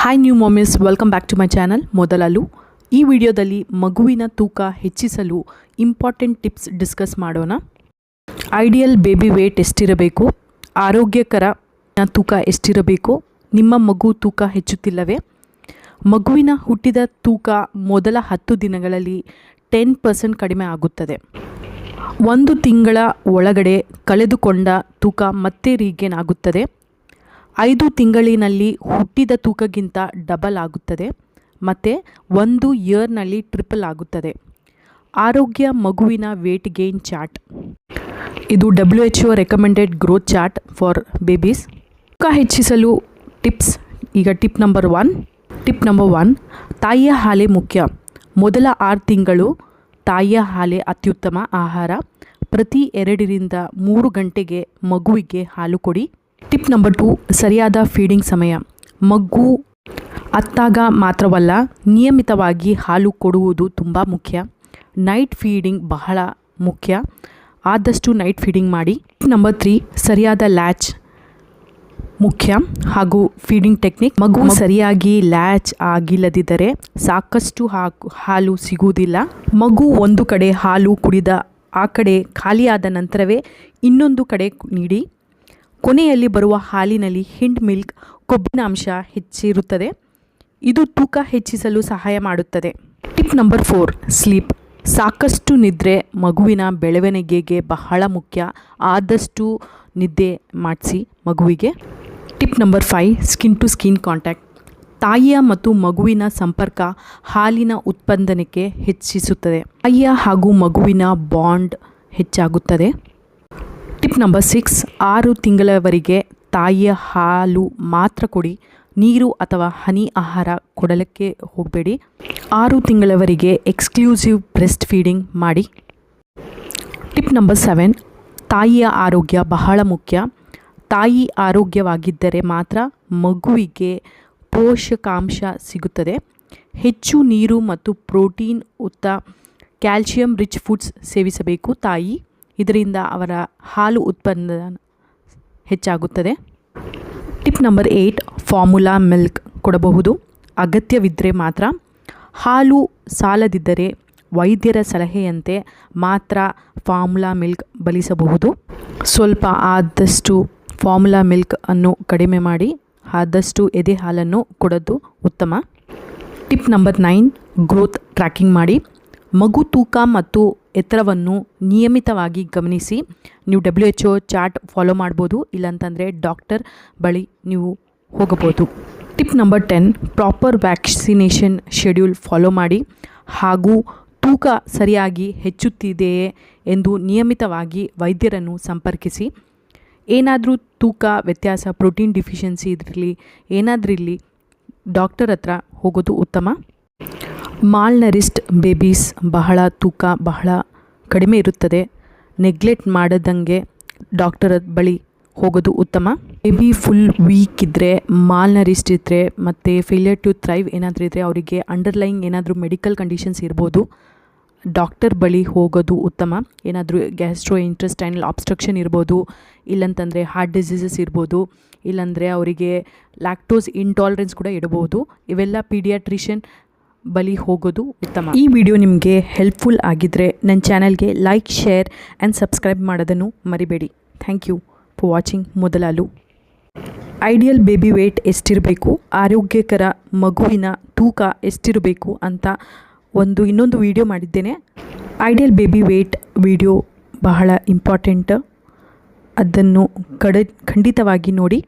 Hi new mommies, welcome back to my channel ಮೊದಲಲು. ಈ ವಿಡಿಯೋದಲ್ಲಿ ಮಗುವಿನ ತೂಕ ಹೆಚ್ಚಿಸಲು ಇಂಪಾರ್ಟೆಂಟ್ ಟಿಪ್ಸ್ ಡಿಸ್ಕಸ್ ಮಾಡೋಣ. ಐಡಿಯಲ್ ಬೇಬಿ ವೇಟ್ ಎಷ್ಟಿರಬೇಕು, ಆರೋಗ್ಯಕರ ತೂಕ ಎಷ್ಟಿರಬೇಕು, ನಿಮ್ಮ ಮಗು ತೂಕ ಹೆಚ್ಚುತ್ತಿಲ್ಲವೇ, ಮಗುವಿನ ಹುಟ್ಟಿದ ತೂಕ ಮೊದಲ 10 ದಿನಗಳಲ್ಲಿ 10% ಕಡಿಮೆ ಆಗುತ್ತದೆ, 1 ತಿಂಗಳ ಒಳಗಡೆ ಕಳೆದುಕೊಂಡ ತೂಕ ಮತ್ತೆ ರೀಗೇನ್ ಆಗುತ್ತದೆ, 5 ತಿಂಗಳಿನಲ್ಲಿ ಹುಟ್ಟಿದ ತೂಕಕ್ಕಿಂತ ಡಬಲ್ ಆಗುತ್ತದೆ ಮತ್ತು 1 ಇಯರ್ನಲ್ಲಿ ಟ್ರಿಪಲ್ ಆಗುತ್ತದೆ. ಆರೋಗ್ಯ ಮಗುವಿನ ವೇಟ್ ಗೇನ್ ಚಾರ್ಟ್. ಇದು WHO recommended growth chart for babies. ತೂಕ ಹೆಚ್ಚಿಸಲು ಟಿಪ್ಸ್. ಈಗ ಟಿಪ್ ನಂಬರ್ 1, ತಾಯಿಯ ಹಾಲೇ ಮುಖ್ಯ. ಮೊದಲ 6 ತಿಂಗಳು ತಾಯಿಯ ಹಾಲೇ ಅತ್ಯುತ್ತಮ ಆಹಾರ. ಪ್ರತಿ 2 ರಿಂದ 3 ಗಂಟೆಗೆ ಮಗುವಿಗೆ ಹಾಲು ಕೊಡಿ. ಟಿಪ್ ನಂಬರ್ 2, ಸರಿಯಾದ ಫೀಡಿಂಗ್ ಸಮಯ. ಮಗು ಅತ್ತಾಗ ಮಾತ್ರವಲ್ಲ, ನಿಯಮಿತವಾಗಿ ಹಾಲು ಕೊಡುವುದು ತುಂಬ ಮುಖ್ಯ. ನೈಟ್ ಫೀಡಿಂಗ್ ಬಹಳ ಮುಖ್ಯ, ಆದಷ್ಟು ನೈಟ್ ಫೀಡಿಂಗ್ ಮಾಡಿ. ಟಿಪ್ ನಂಬರ್ 3, ಸರಿಯಾದ ಲ್ಯಾಚ್ ಮುಖ್ಯ ಹಾಗೂ ಫೀಡಿಂಗ್ ಟೆಕ್ನಿಕ್. ಮಗು ಸರಿಯಾಗಿ ಲ್ಯಾಚ್ ಆಗಿಲ್ಲದಿದ್ದರೆ ಸಾಕಷ್ಟು ಹಾಲು ಸಿಗುವುದಿಲ್ಲ. ಮಗು ಒಂದು ಕಡೆ ಹಾಲು ಕುಡಿದ ಆ ಕಡೆ ಖಾಲಿಯಾದ ನಂತರವೇ ಇನ್ನೊಂದು ಕಡೆ ನೀಡಿ. ಕೊನೆಯಲ್ಲಿ ಬರುವ ಹಾಲಿನಲ್ಲಿ ಹಿಂಡ್ ಮಿಲ್ಕ್ ಕೊಬ್ಬಿನಾಂಶ ಹೆಚ್ಚಿರುತ್ತದೆ. ಇದು ತೂಕ ಹೆಚ್ಚಿಸಲು ಸಹಾಯ ಮಾಡುತ್ತದೆ. Tip number 4, sleep. ಸಾಕಷ್ಟು ನಿದ್ರೆ ಮಗುವಿನ ಬೆಳವಣಿಗೆಗೆ ಬಹಳ ಮುಖ್ಯ, ಆದಷ್ಟು ನಿದ್ದೆ ಮಾಡಿಸಿ ಮಗುವಿಗೆ. Tip number 5, skin to skin contact. ತಾಯಿಯ ಮತ್ತು ಮಗುವಿನ ಸಂಪರ್ಕ ಹಾಲಿನ ಉತ್ಪಾದನೆಗೆ ಹೆಚ್ಚಿಸುತ್ತದೆ. ತಾಯಿಯ ಹಾಗೂ ಮಗುವಿನ ಬಾಂಡ್ ಹೆಚ್ಚಾಗುತ್ತದೆ. ಟಿಪ್ ನಂಬರ್ 6, 6 ತಿಂಗಳವರೆಗೆ ತಾಯಿಯ ಹಾಲು ಮಾತ್ರ ಕೊಡಿ. ನೀರು ಅಥವಾ ಹನಿ ಆಹಾರ ಕೊಡಲಿಕ್ಕೆ ಹೋಗಬೇಡಿ. 6 ತಿಂಗಳವರೆಗೆ ಎಕ್ಸ್ಕ್ಲೂಸಿವ್ ಬ್ರೆಸ್ಟ್ ಫೀಡಿಂಗ್ ಮಾಡಿ. ಟಿಪ್ ನಂಬರ್ 7, ತಾಯಿಯ ಆರೋಗ್ಯ ಬಹಳ ಮುಖ್ಯ. ತಾಯಿ ಆರೋಗ್ಯವಾಗಿದ್ದರೆ ಮಾತ್ರ ಮಗುವಿಗೆ ಪೋಷಕಾಂಶ ಸಿಗುತ್ತದೆ. ಹೆಚ್ಚು ನೀರು ಮತ್ತು ಪ್ರೋಟೀನ್ ಕ್ಯಾಲ್ಸಿಯಂ ರಿಚ್ ಫುಡ್ಸ್ ಸೇವಿಸಬೇಕು ತಾಯಿ. ಇದರಿಂದ ಅವರ ಹಾಲು ಉತ್ಪನ್ನ ಹೆಚ್ಚಾಗುತ್ತದೆ. ಟಿಪ್ ನಂಬರ್ 8, ಫಾರ್ಮುಲಾ ಮಿಲ್ಕ್ ಕೊಡಬಹುದು, ಅಗತ್ಯವಿದ್ದರೆ ಮಾತ್ರ. ಹಾಲು ಸಾಲದಿದ್ದರೆ ವೈದ್ಯರ ಸಲಹೆಯಂತೆ ಮಾತ್ರ ಫಾರ್ಮುಲಾ ಮಿಲ್ಕ್ ಬಳಸಬಹುದು. ಸ್ವಲ್ಪ ಆದಷ್ಟು ಫಾರ್ಮುಲಾ ಮಿಲ್ಕ್ ಅನ್ನು ಕಡಿಮೆ ಮಾಡಿ ಆದಷ್ಟು ಎದೆ ಹಾಲನ್ನು ಕೊಡೋದು ಉತ್ತಮ. ಟಿಪ್ ನಂಬರ್ 9, ಗ್ರೋತ್ ಟ್ರ್ಯಾಕಿಂಗ್ ಮಾಡಿ. ಮಗು ತೂಕ ಮತ್ತು ಎತ್ತರವನ್ನು ನಿಯಮಿತವಾಗಿ ಗಮನಿಸಿ. ನೀವು WHO ಚಾರ್ಟ್ ಫಾಲೋ ಮಾಡ್ಬೋದು, ಇಲ್ಲಾಂತಂದರೆ ಡಾಕ್ಟರ್ ಬಳಿ ನೀವು ಹೋಗಬಹುದು. Tip number 10, proper vaccination schedule follow ಮಾಡಿ ಹಾಗೂ ತೂಕ ಸರಿಯಾಗಿ ಹೆಚ್ಚುತ್ತಿದೆಯೇ ಎಂದು ನಿಯಮಿತವಾಗಿ ವೈದ್ಯರನ್ನು ಸಂಪರ್ಕಿಸಿ. ಏನಾದರೂ ತೂಕ ವ್ಯತ್ಯಾಸ, ಪ್ರೋಟೀನ್ ಡಿಫಿಷಿಯನ್ಸಿ ಏನಾದ್ರಿರಲಿ ಡಾಕ್ಟರ್ ಹತ್ರ ಹೋಗೋದು ಉತ್ತಮ. ಮಾಲ್ನರಿಸ್ಡ್ ಬೇಬೀಸ್ ಬಹಳ ತೂಕ ಬಹಳ ಕಡಿಮೆ ಇರುತ್ತದೆ. ನೆಗ್ಲೆಕ್ಟ್ ಮಾಡದಂಗೆ ಡಾಕ್ಟರ್ ಬಳಿ ಹೋಗೋದು ಉತ್ತಮ. ಬೇಬಿ ಫುಲ್ ವೀಕ್ ಇದ್ದರೆ, ಮಾಲ್ನರಿಸ್ಡ್ ಇದ್ದರೆ ಮತ್ತು ಫೇಲಿಯರ್ ಟು ಥ್ರೈವ್ ಏನಾದರೂ ಇದ್ದರೆ ಅವರಿಗೆ ಅಂಡರ್ಲೈಯಿಂಗ್ ಏನಾದರೂ ಮೆಡಿಕಲ್ ಕಂಡೀಷನ್ಸ್ ಇರ್ಬೋದು. ಡಾಕ್ಟರ್ ಬಳಿ ಹೋಗೋದು ಉತ್ತಮ. ಏನಾದರೂ ಗ್ಯಾಸ್ಟ್ರೋ ಇಂಟೆಸ್ಟೈನಲ್ ಆಬ್ಸ್ಟ್ರಕ್ಷನ್ ಇರ್ಬೋದು, ಇಲ್ಲಂತಂದರೆ ಹಾರ್ಟ್ ಡಿಸೀಸಸ್ ಇರ್ಬೋದು, ಇಲ್ಲಾಂದರೆ ಅವರಿಗೆ ಲ್ಯಾಕ್ಟೋಸ್ ಇಂಟಾಲರೆನ್ಸ್ ಕೂಡ ಇಡಬಹುದು. ಇವೆಲ್ಲ ಪೀಡಿಯಾಟ್ರಿಷಿಯನ್ ಬಳಿ ಹೋಗೋದು ಉತ್ತಮ. ಈ ವಿಡಿಯೋ ನಿಮಗೆ ಹೆಲ್ಪ್ಫುಲ್ ಆಗಿದ್ದರೆ ನನ್ನ ಚಾನಲ್ಗೆ ಲೈಕ್, ಶೇರ್ ಆ್ಯಂಡ್ ಸಬ್ಸ್ಕ್ರೈಬ್ ಮಾಡೋದನ್ನು ಮರಿಬೇಡಿ. ಥ್ಯಾಂಕ್ ಯು ಫಾರ್ ವಾಚಿಂಗ್ ಮೊದಲಲು. ಐಡಿಯಲ್ ಬೇಬಿ ವೇಟ್ ಎಷ್ಟಿರಬೇಕು, ಆರೋಗ್ಯಕರ ಮಗುವಿನ ತೂಕ ಎಷ್ಟಿರಬೇಕು ಅಂತ ಇನ್ನೊಂದು ವಿಡಿಯೋ ಮಾಡಿದ್ದೇನೆ. ಐಡಿಯಲ್ ಬೇಬಿ ವೇಟ್ ವಿಡಿಯೋ ಬಹಳ ಇಂಪಾರ್ಟೆಂಟ್, ಅದನ್ನು ಖಂಡಿತವಾಗಿ ನೋಡಿ.